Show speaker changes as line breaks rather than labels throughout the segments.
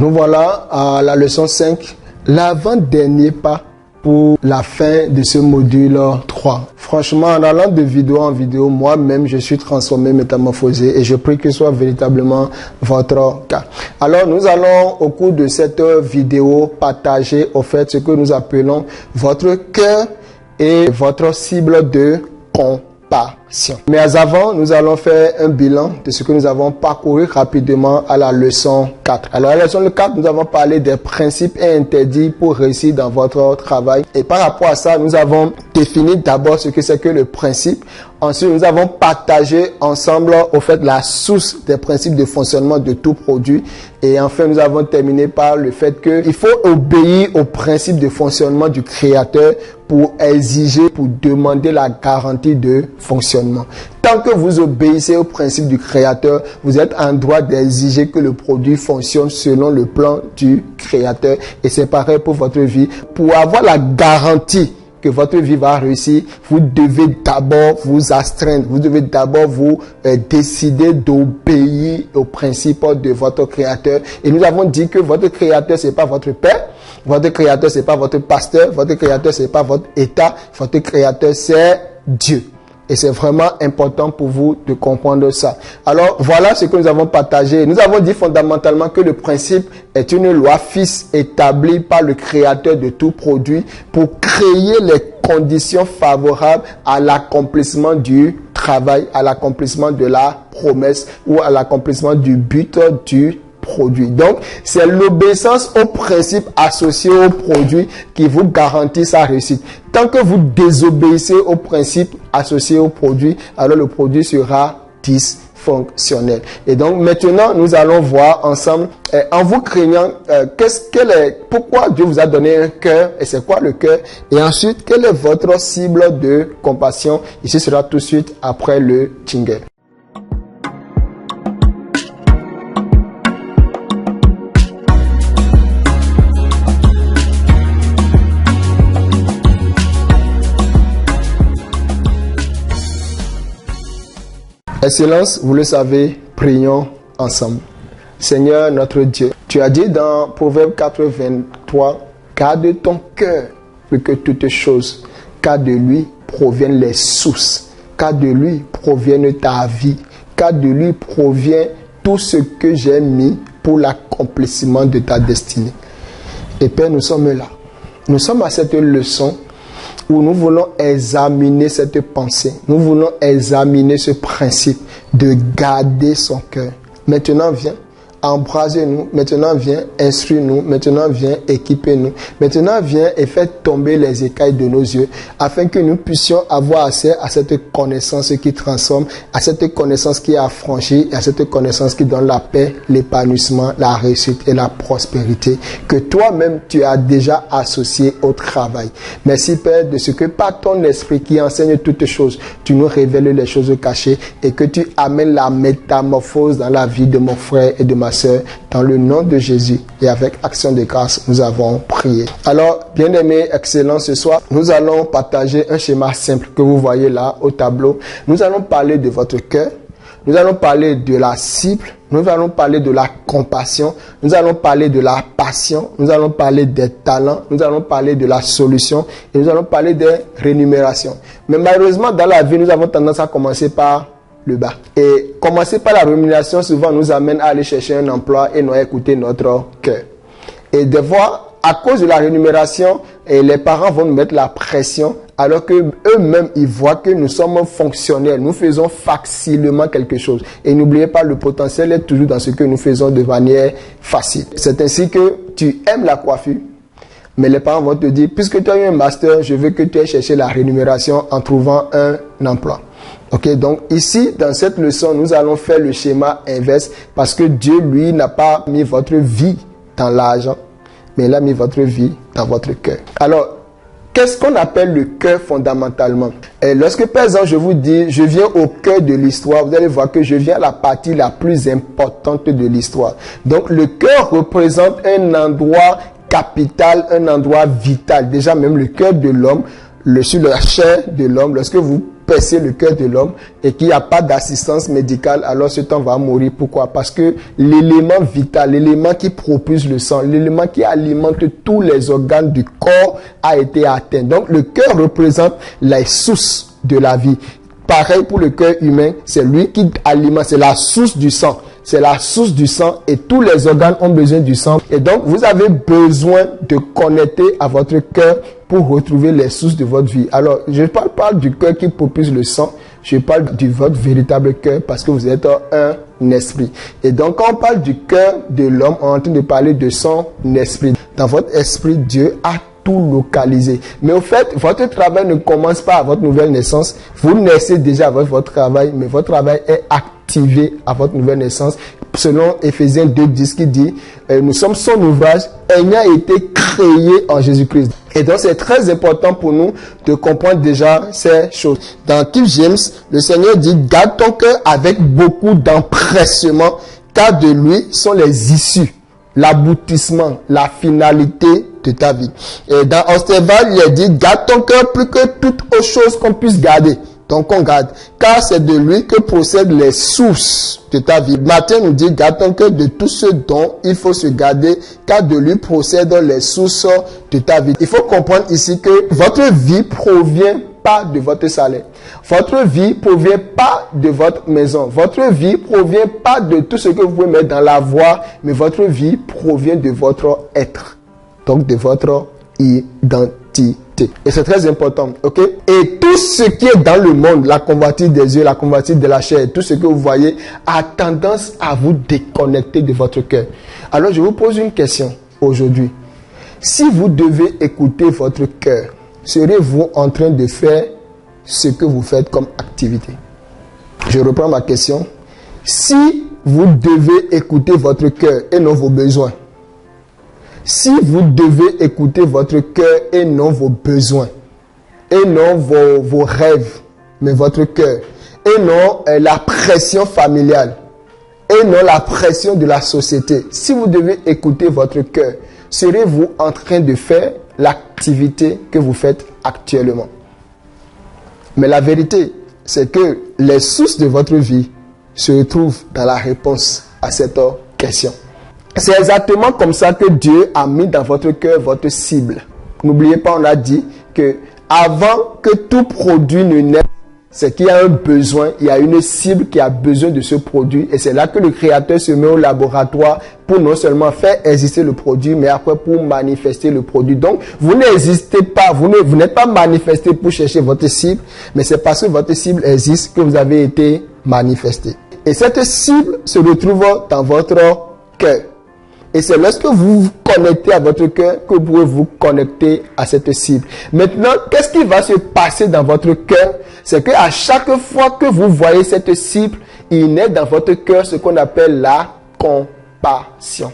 Nous voilà à la leçon 5, l'avant-dernier pas pour la fin de ce module 3. Franchement, en allant de vidéo en vidéo, moi-même, je suis transformé, métamorphosé et je prie que ce soit véritablement votre cas. Alors, nous allons, au cours de cette vidéo, partager au fait ce que nous appelons votre cœur et votre cible de compassion. Mais avant, nous allons faire un bilan de ce que nous avons parcouru rapidement à la leçon 4. Alors, à la leçon 4, nous avons parlé des principes et interdits pour réussir dans votre travail. Et par rapport à ça, nous avons défini d'abord ce que c'est que le principe. Ensuite, nous avons partagé ensemble, au fait, la source des principes de fonctionnement de tout produit. Et enfin, nous avons terminé par le fait qu'il faut obéir aux principes de fonctionnement du créateur pour exiger, pour demander la garantie de fonctionnement. Tant que vous obéissez aux principes du créateur, vous êtes en droit d'exiger que le produit fonctionne selon le plan du créateur. Et c'est pareil pour votre vie. Pour avoir la garantie que votre vie va réussir, vous devez d'abord vous astreindre. Vous devez d'abord vous décider d'obéir aux principes de votre créateur. Et nous avons dit que votre créateur, c'est pas votre père. Votre créateur, c'est pas votre pasteur. Votre créateur, c'est pas votre état. Votre créateur, c'est Dieu. Et c'est vraiment important pour vous de comprendre ça. Alors, voilà ce que nous avons partagé. Nous avons dit fondamentalement que le principe est une loi fixe établie par le créateur de tout produit pour créer les conditions favorables à l'accomplissement du travail, à l'accomplissement de la promesse ou à l'accomplissement du but du produit. Donc, c'est l'obéissance aux principes associés au produit qui vous garantit sa réussite. Tant que vous désobéissez aux principes associés au produit, alors le produit sera dysfonctionnel. Et donc, maintenant, nous allons voir ensemble, en vous craignant, pourquoi Dieu vous a donné un cœur et c'est quoi le cœur? Et ensuite, quelle est votre cible de compassion? Ici sera tout de suite après le jingle. Excellence, vous le savez, prions ensemble. Seigneur notre Dieu, tu as dit dans Proverbe 4, 23, garde ton cœur plus que toutes choses, car de lui proviennent les sources, car de lui provienne ta vie, car de lui provient tout ce que j'ai mis pour l'accomplissement de ta destinée. Et Père, nous sommes là. Nous sommes à cette leçon où nous voulons examiner cette pensée. Nous voulons examiner ce principe de garder son cœur. Maintenant, viens, embrasez-nous. Maintenant, viens, instruis-nous. Maintenant, viens, équipez-nous. Maintenant, viens et fais tomber les écailles de nos yeux afin que nous puissions avoir accès à cette connaissance qui transforme, à cette connaissance qui affranchit, à cette connaissance qui donne la paix, l'épanouissement, la réussite et la prospérité que toi-même tu as déjà associé au travail. Merci Père de ce que par ton esprit qui enseigne toutes choses, tu nous révèles les choses cachées et que tu amènes la métamorphose dans la vie de mon frère et de ma sœur, dans le nom de Jésus et avec action de grâce, nous avons prié. Alors, bien-aimés, excellent, ce soir, nous allons partager un schéma simple que vous voyez là au tableau. Nous allons parler de votre cœur, nous allons parler de la cible, nous allons parler de la compassion, nous allons parler de la passion, nous allons parler des talents, nous allons parler de la solution et nous allons parler des rémunérations. Mais malheureusement, dans la vie, nous avons tendance à commencer par le bas. Et commencer par la rémunération souvent nous amène à aller chercher un emploi et non à écouter notre cœur. Et des fois, à cause de la rémunération, les parents vont nous mettre la pression alors que eux-mêmes ils voient que nous sommes fonctionnels, nous faisons facilement quelque chose. Et n'oubliez pas, le potentiel est toujours dans ce que nous faisons de manière facile. C'est ainsi que tu aimes la coiffure, mais les parents vont te dire, puisque tu as eu un master, je veux que tu ailles chercher la rémunération en trouvant un emploi. Ok, donc ici, dans cette leçon, nous allons faire le schéma inverse parce que Dieu, lui, n'a pas mis votre vie dans l'argent, mais il a mis votre vie dans votre cœur. Alors, qu'est-ce qu'on appelle le cœur fondamentalement? Et lorsque, par exemple, je vous dis, je viens au cœur de l'histoire, vous allez voir que je viens à la partie la plus importante de l'histoire. Donc, le cœur représente un endroit capital, un endroit vital. Déjà, même le cœur de l'homme, sur la chair de l'homme, lorsque vous percer le cœur de l'homme et qu'il n'y a pas d'assistance médicale, alors cet homme va mourir. Pourquoi? Parce que l'élément vital, l'élément qui propulse le sang, l'élément qui alimente tous les organes du corps a été atteint. Donc le cœur représente les sources de la vie. Pareil pour le cœur humain, c'est lui qui alimente, c'est la source du sang. C'est la source du sang et tous les organes ont besoin du sang. Et donc, vous avez besoin de connecter à votre cœur pour retrouver les sources de votre vie. Alors, je ne parle pas du cœur qui propulse le sang, je parle de votre véritable cœur parce que vous êtes un esprit. Et donc, quand on parle du cœur de l'homme, on est en train de parler de son esprit. Dans votre esprit, Dieu a tout localisé. Mais au fait, votre travail ne commence pas à votre nouvelle naissance. Vous naissez déjà avec votre travail, mais votre travail est activé à votre nouvelle naissance. Selon Éphésiens 2:10 qui dit, nous sommes son ouvrage ayant été créé en Jésus-Christ. Et donc c'est très important pour nous de comprendre déjà ces choses. Dans King James, le Seigneur dit, garde ton cœur avec beaucoup d'empressement, car de lui sont les issues, l'aboutissement, la finalité de ta vie. Et dans Ostéval, il est dit, garde ton cœur plus que toute autre chose qu'on puisse garder. Donc on garde, car c'est de lui que procèdent les sources de ta vie. Matthieu nous dit, garde ton cœur de tout ce dont il faut se garder, car de lui procèdent les sources de ta vie. Il faut comprendre ici que votre vie provient pas de votre salaire. Votre vie provient pas de votre maison. Votre vie provient pas de tout ce que vous pouvez mettre dans la voie, mais votre vie provient de votre être. Donc de votre identité. Et c'est très important, ok? Et tout ce qui est dans le monde, la convoitise des yeux, la convoitise de la chair, tout ce que vous voyez, a tendance à vous déconnecter de votre cœur. Alors je vous pose une question aujourd'hui. Si vous devez écouter votre cœur, serez-vous en train de faire ce que vous faites comme activité? Je reprends ma question. Si vous devez écouter votre cœur et non vos besoins, si vous devez écouter votre cœur et non vos besoins, et non vos rêves, mais votre cœur, et non la pression familiale, et non la pression de la société, si vous devez écouter votre cœur, serez-vous en train de faire l'activité que vous faites actuellement? Mais la vérité, c'est que les sources de votre vie se retrouvent dans la réponse à cette question. C'est exactement comme ça que Dieu a mis dans votre cœur votre cible. N'oubliez pas, on a dit que avant que tout produit ne naisse, c'est qu'il y a un besoin, il y a une cible qui a besoin de ce produit. Et c'est là que le Créateur se met au laboratoire pour non seulement faire exister le produit, mais après pour manifester le produit. Donc, vous n'existez pas, vous n'êtes pas manifesté pour chercher votre cible, mais c'est parce que votre cible existe que vous avez été manifesté. Et cette cible se retrouve dans votre cœur. Et c'est lorsque vous vous connectez à votre cœur que vous pouvez vous connecter à cette cible. Maintenant, qu'est-ce qui va se passer dans votre cœur? C'est qu'à chaque fois que vous voyez cette cible, il naît dans votre cœur ce qu'on appelle la compassion.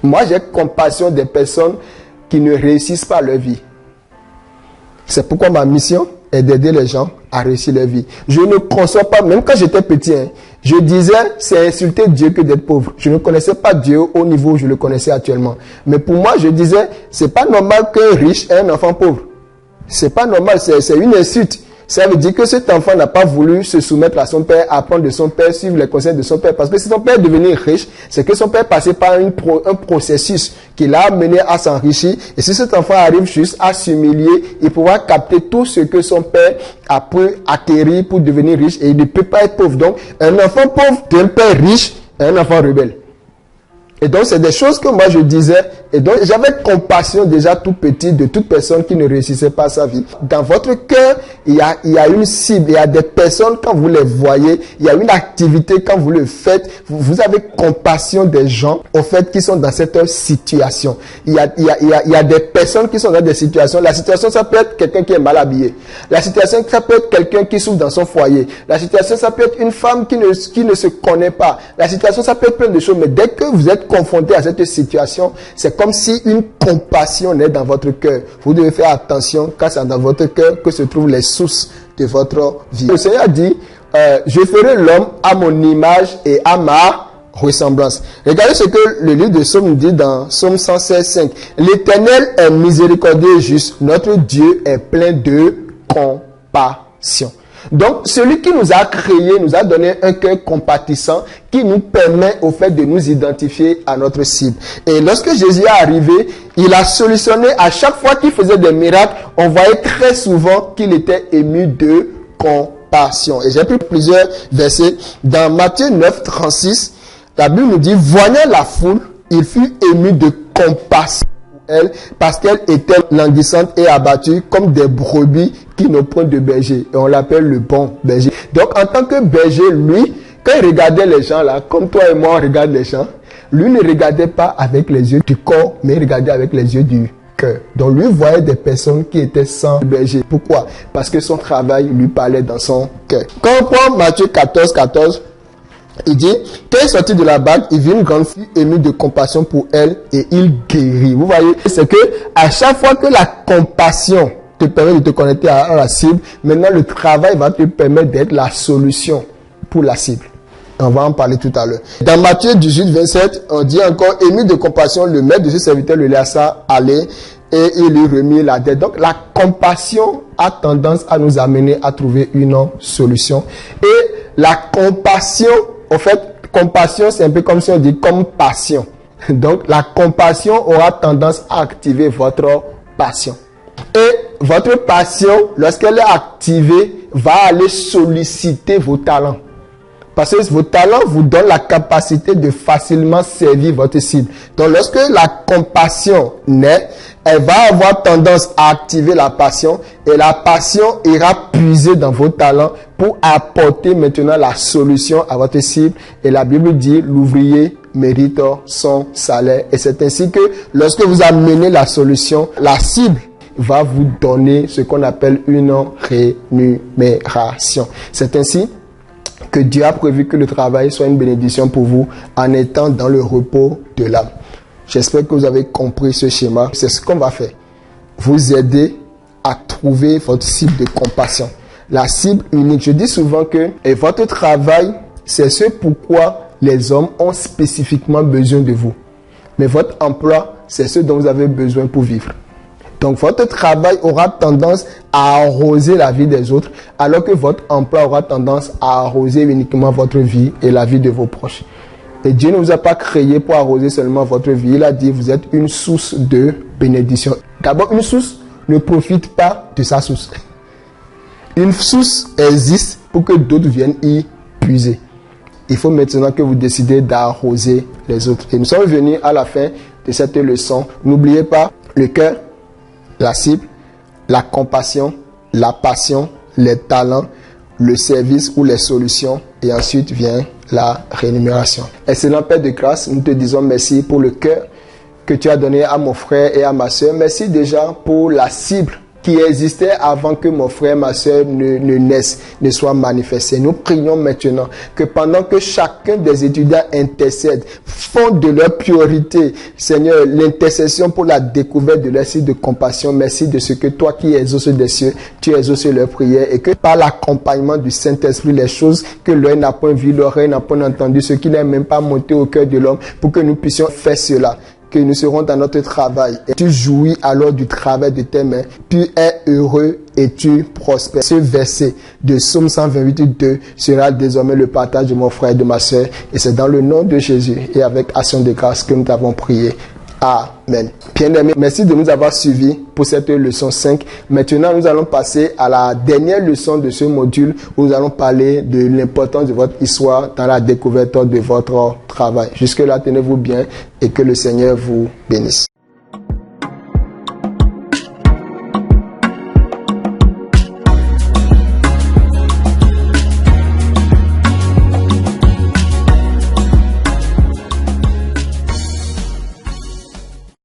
Moi, j'ai compassion des personnes qui ne réussissent pas leur vie. C'est pourquoi ma mission est d'aider les gens à réussir leur vie. Je ne conçois pas, même quand j'étais petit, je disais, c'est insulter Dieu que d'être pauvre. Je ne connaissais pas Dieu au niveau où je le connaissais actuellement. Mais pour moi, je disais, c'est pas normal qu'un riche ait un enfant pauvre. C'est pas normal, c'est une insulte. Ça veut dire que cet enfant n'a pas voulu se soumettre à son père, apprendre de son père, suivre les conseils de son père. Parce que si son père devenait riche, c'est que son père passait par un processus qui l'a amené à s'enrichir. Et si cet enfant arrive juste à s'humilier, il pourra capter tout ce que son père a pu acquérir pour devenir riche. Et il ne peut pas être pauvre. Donc, un enfant pauvre d'un père riche est un enfant rebelle. Et donc, c'est des choses que moi je disais. Et donc, j'avais compassion déjà tout petit de toute personne qui ne réussissait pas sa vie. Dans votre cœur, il y a une cible. Il y a des personnes, quand vous les voyez, il y a une activité, quand vous le faites, vous avez compassion des gens, au fait, qui sont dans cette situation. Il y a des personnes qui sont dans des situations. La situation, ça peut être quelqu'un qui est mal habillé. La situation, ça peut être quelqu'un qui souffre dans son foyer. La situation, ça peut être une femme qui ne se connaît pas. La situation, ça peut être plein de choses. Mais dès que vous êtes confronté à cette situation, c'est comme si une compassion naît dans votre cœur. Vous devez faire attention car c'est dans votre cœur que se trouvent les sources de votre vie. Le Seigneur dit, je ferai l'homme à mon image et à ma ressemblance. Regardez ce que le livre de Psaume dit dans Psaume 116:5. L'Éternel est miséricordieux et juste. Notre Dieu est plein de compassion. Donc, celui qui nous a créés nous a donné un cœur compatissant qui nous permet au fait de nous identifier à notre cible. Et lorsque Jésus est arrivé, il a solutionné à chaque fois qu'il faisait des miracles, on voyait très souvent qu'il était ému de compassion. Et j'ai pris plusieurs versets. Dans Matthieu 9, 36, la Bible nous dit, voyant la foule, il fut ému de compassion pour elle, parce qu'elle était languissante et abattue comme des brebis qui n'ont point de berger. Et on l'appelle le bon berger. Donc, en tant que berger, lui, quand il regardait les gens là, comme toi et moi on regarde les gens, lui ne regardait pas avec les yeux du corps, mais il regardait avec les yeux du cœur. Donc lui voyait des personnes qui étaient sans berger. Pourquoi? Parce que son travail lui parlait dans son cœur. Quand on prend Matthieu 14, 14, il dit, quand il est sorti de la barque, il vit une grande fille émue de compassion pour elle et il guérit. Vous voyez, c'est que à chaque fois que la compassion te permet de te connecter à la cible, maintenant le travail va te permettre d'être la solution pour la cible. On va en parler tout à l'heure. Dans Matthieu 18, 27, on dit encore, ému de compassion, le maître de ce serviteur le laissa aller et il lui remit la dette. Donc la compassion a tendance à nous amener à trouver une solution. Et la compassion, en fait, compassion, c'est un peu comme si on dit compassion. Donc la compassion aura tendance à activer votre passion. Et votre passion, lorsqu'elle est activée, va aller solliciter vos talents. Parce que vos talents vous donnent la capacité de facilement servir votre cible. Donc, lorsque la compassion naît, elle va avoir tendance à activer la passion et la passion ira puiser dans vos talents pour apporter maintenant la solution à votre cible. Et la Bible dit, l'ouvrier mérite son salaire. Et c'est ainsi que lorsque vous amenez la solution, la cible va vous donner ce qu'on appelle une rémunération. C'est ainsi que Dieu a prévu que le travail soit une bénédiction pour vous en étant dans le repos de l'âme. J'espère que vous avez compris ce schéma. C'est ce qu'on va faire. Vous aider à trouver votre cible de compassion. La cible unique. Je dis souvent que votre travail, c'est ce pourquoi les hommes ont spécifiquement besoin de vous. Mais votre emploi, c'est ce dont vous avez besoin pour vivre. Donc, votre travail aura tendance à arroser la vie des autres, alors que votre emploi aura tendance à arroser uniquement votre vie et la vie de vos proches. Et Dieu ne vous a pas créé pour arroser seulement votre vie. Il a dit, vous êtes une source de bénédiction. D'abord, une source ne profite pas de sa source. Une source existe pour que d'autres viennent y puiser. Il faut maintenant que vous décidez d'arroser les autres. Et nous sommes venus à la fin de cette leçon. N'oubliez pas le cœur, la cible, la compassion, la passion, les talents, le service ou les solutions. Et ensuite vient la rémunération. Excellent Père de grâce, nous te disons merci pour le cœur que tu as donné à mon frère et à ma soeur. Merci déjà pour la cible qui existait avant que mon frère et ma soeur ne naissent, ne soient manifestés. Nous prions maintenant que pendant que chacun des étudiants intercède, font de leur priorité, Seigneur, l'intercession pour la découverte de leur cible de compassion. Merci de ce que toi qui exauces des cieux, tu exauces leurs prières et que par l'accompagnement du Saint-Esprit, les choses que l'œil n'a point vues, l'oreille n'a point entendu, ce qui n'est même pas monté au cœur de l'homme, pour que nous puissions faire cela. Que nous serons dans notre travail. Et tu jouis alors du travail de tes mains. Tu es heureux et tu prospères. Ce verset de Psaume 128, 2 sera désormais le partage de mon frère et de ma soeur. Et c'est dans le nom de Jésus et avec action de grâce que nous t'avons prié. Amen. Bien-aimés, merci de nous avoir suivis pour cette leçon 5. Maintenant, nous allons passer à la dernière leçon de ce module où nous allons parler de l'importance de votre histoire dans la découverte de votre travail. Jusque-là, tenez-vous bien et que le Seigneur vous bénisse.